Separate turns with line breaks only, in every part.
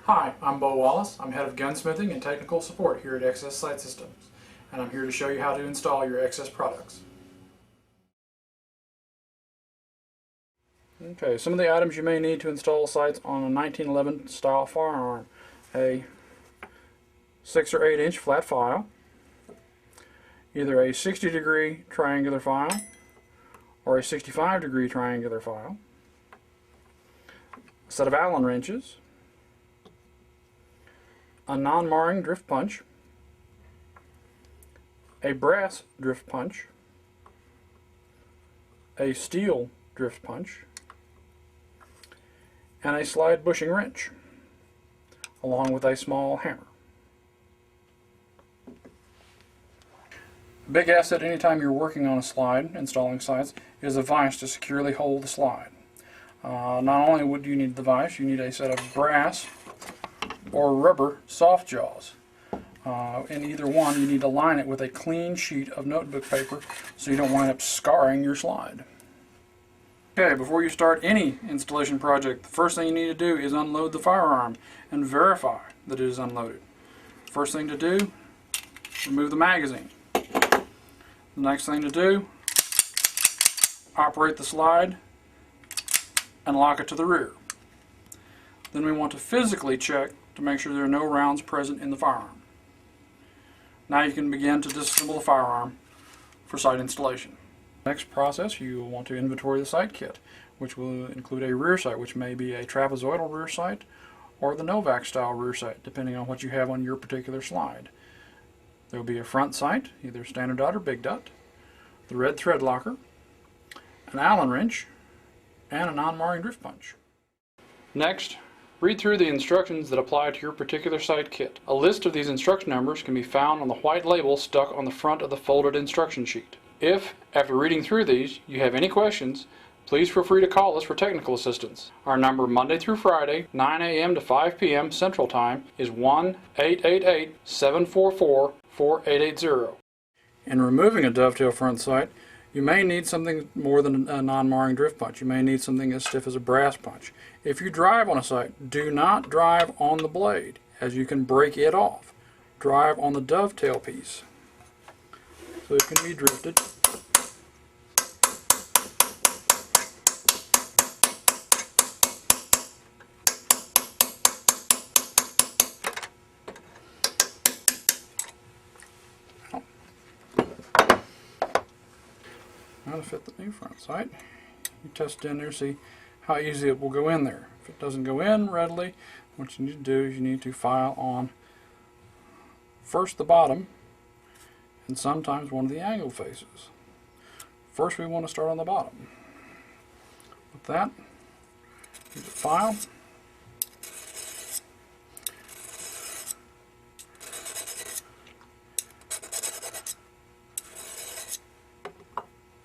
Hi, I'm Bo Wallace. I'm head of gunsmithing and technical support here at XS Sight Systems, and I'm here to show you how to install your XS products. Okay, some of the items you may need to install sights on a 1911 style firearm. A 6 or 8 inch flat file, either a 60-degree triangular file or a 65-degree triangular file, a set of Allen wrenches, a non-marring drift punch, a brass drift punch, a steel drift punch, and a slide bushing wrench, along with a small hammer. A big asset anytime you're working on a slide, installing sights, is a vise to securely hold the slide. Not only would you need the vise, you need a set of brass or rubber soft jaws. In either one, you need to line it with a clean sheet of notebook paper so you don't wind up scarring your slide. Okay, before you start any installation project, the first thing you need to do is unload the firearm and verify that it is unloaded. First thing to do, remove the magazine. The next thing to do, operate the slide and lock it to the rear. Then we want to physically check to make sure there are no rounds present in the firearm. Now you can begin to disassemble the firearm for sight installation. Next process, you will want to inventory the sight kit, which will include a rear sight, which may be a trapezoidal rear sight or the Novak style rear sight, depending on what you have on your particular slide. There will be a front sight, either standard dot or big dot, the red thread locker, an Allen wrench, and a non-marring drift punch. Next, read through the instructions that apply to your particular sight kit. A list of these instruction numbers can be found on the white label stuck on the front of the folded instruction sheet. If, after reading through these, you have any questions, please feel free to call us for technical assistance. Our number Monday through Friday, 9 a.m. to 5 p.m. Central Time, is 1-888-744-4880. In removing a dovetail front sight, you may need something more than a non-marring drift punch. You may need something as stiff as a brass punch. If you drive on a sight, do not drive on the blade, as you can break it off. Drive on the dovetail piece, so it can be drifted. Now to fit the new front sight, you test it in there, see how easy it will go in there. If it doesn't go in readily, what you need to do is you need to file on first the bottom and sometimes one of the angle faces. First we want to start on the bottom. With that, use a file.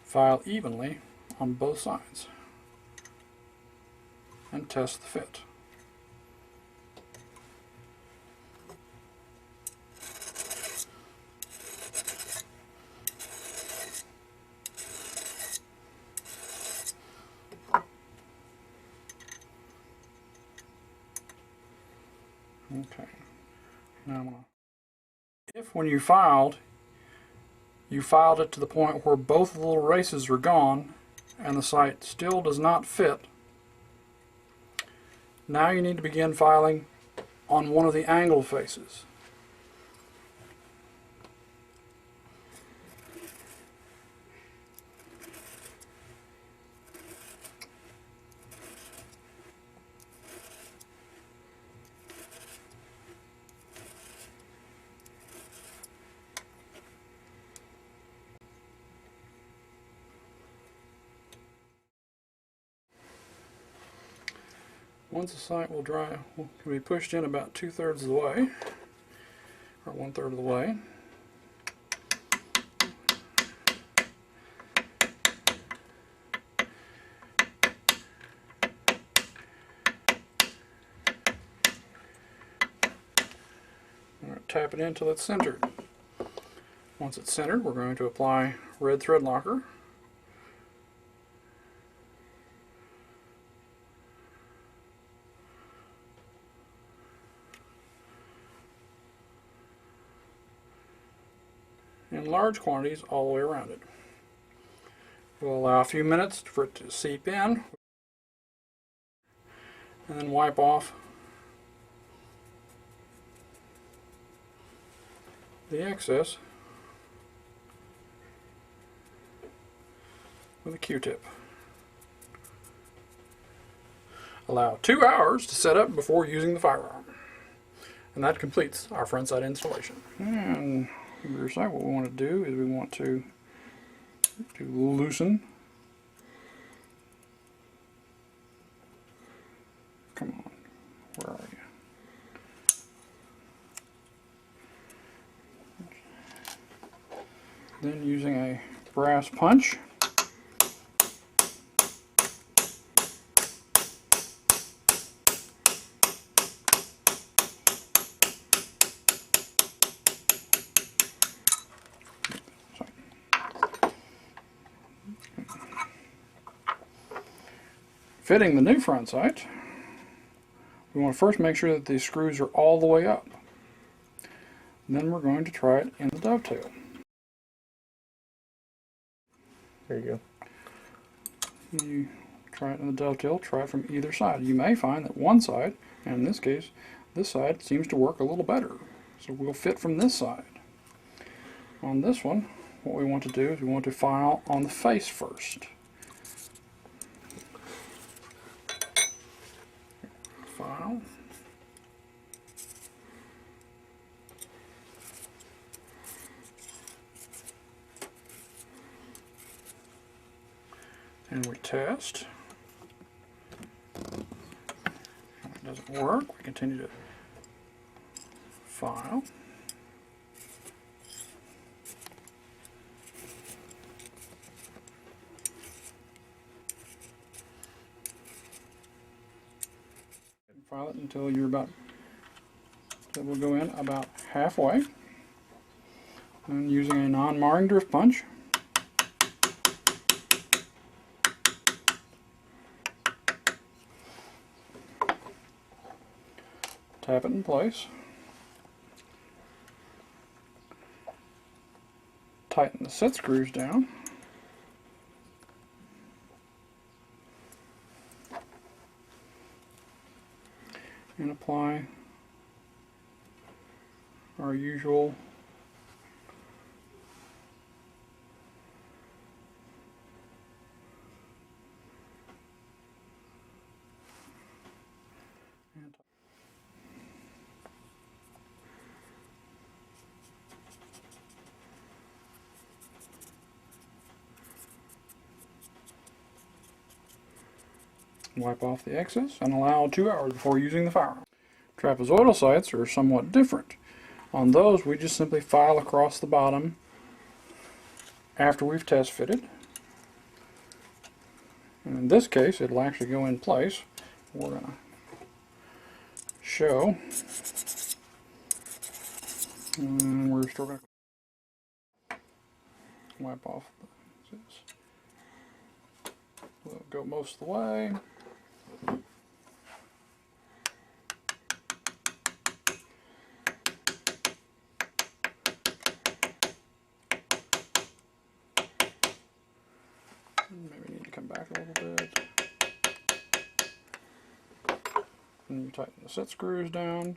File evenly on both sides and test the fit. Okay. Now, if when you filed it to the point where both the little races are gone and the sight still does not fit, now you need to begin filing on one of the angled faces. Once the sight will dry, can be pushed in about 2/3 of the way, or 1/3 of the way. We're going to tap it in until it's centered. Once it's centered, we're going to apply red thread locker. in large quantities all the way around it. We'll allow a few minutes for it to seep in, and then wipe off the excess with a Q-tip. Allow 2 hours to set up before using the firearm. And that completes our front sight installation. And rear sight, what we want to do is we want to loosen. Come on, where are you? Then using a brass punch, fitting the new front sight, we want to first make sure that these screws are all the way up. And then we're going to try it in the dovetail.
There you go.
You try it in the dovetail, try it from either side. You may find that one side, and in this case, this side seems to work a little better. So we'll fit from this side. On this one, what we want to do is we want to file on the face first. File. And we test. When it doesn't work, we continue to file. File it until you're about, it will go in about halfway. And using a non-marring drift punch, tap it in place, tighten the set screws down, and apply our usual wipe off the excess and allow 2 hours before using the firearm. Trapezoidal sights are somewhat different. On those, we just simply file across the bottom after we've test fitted. And in this case, it'll actually go in place. We're going to show. And we're still going to wipe off this. We'll go most of the way. Maybe need to come back a little bit. And you tighten the set screws down.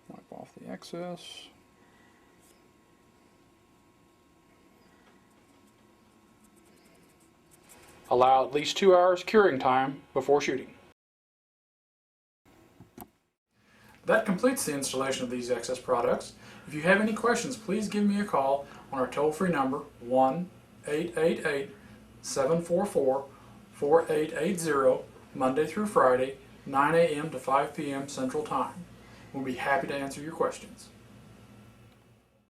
Wipe off the excess. Allow at least 2 hours curing time before shooting. That completes the installation of these excess products. If you have any questions, please give me a call on our toll-free number 1-888-744-4880 Monday through Friday, 9 a.m. to 5 p.m. Central Time. We'll be happy to answer your questions.